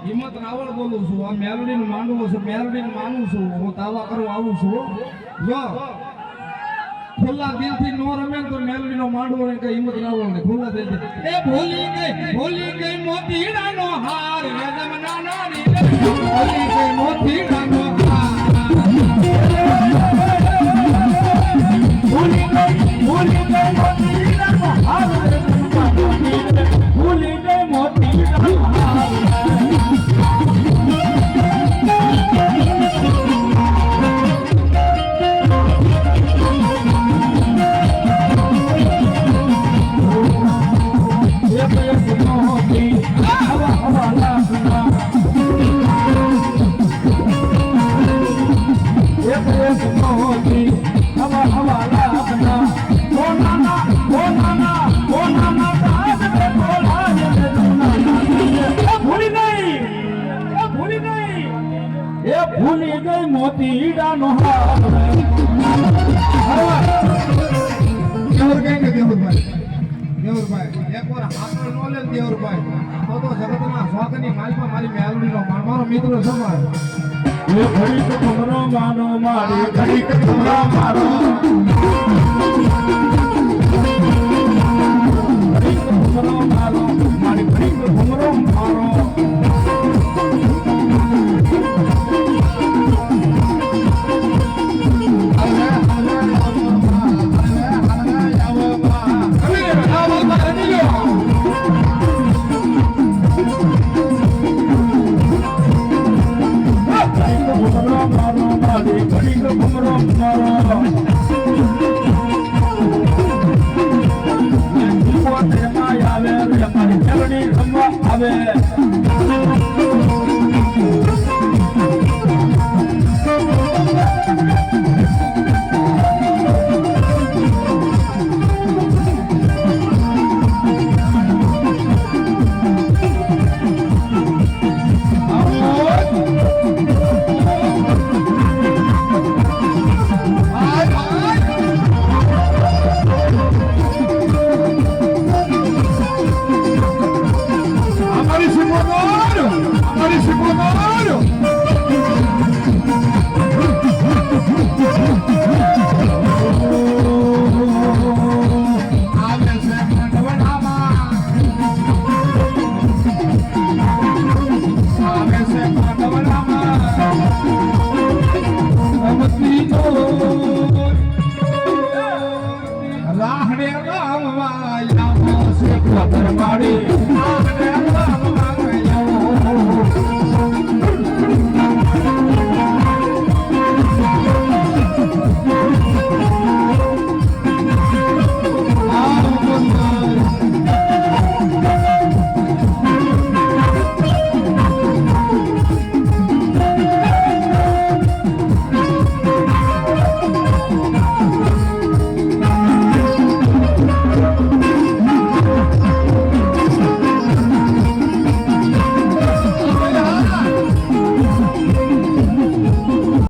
હિંમત રાવળ બોલું છું. આ મેલડીનું માંડવું છે, મેલડીનું માનું છું. હું દાવા કરવા આવું છું. જો ખુલ્લા દિલથી નો રમે તો મેલડીનો માંડવો ને કઈ હિંમત રાવળ ને ખુલ્લા દિલથી એ ભૂલી ગઈ મોતીડાનો હાર રે જમના નારી ભૂલી ગઈ મોતીડાનો હાર ભૂલી ગઈ મોતીડાનો હાર રે જમના નારી ભૂલી ગઈ મોતીડાનો હાર ભૂલી ગઈ મોતીડાનો હાર દેવરભાઈ એક વાર હાથો નો લે દેવરભાઈ તો જગતના સ્વાગતની માલમાં મારી મેલડીનો મારો મિત્ર સમાજ એ ઘડી તો તમારો માનો મારી ઘડી તો તમારો મારો ઘડી તો તમારો મારો મારી ઘડી તો તમારો મારો આવે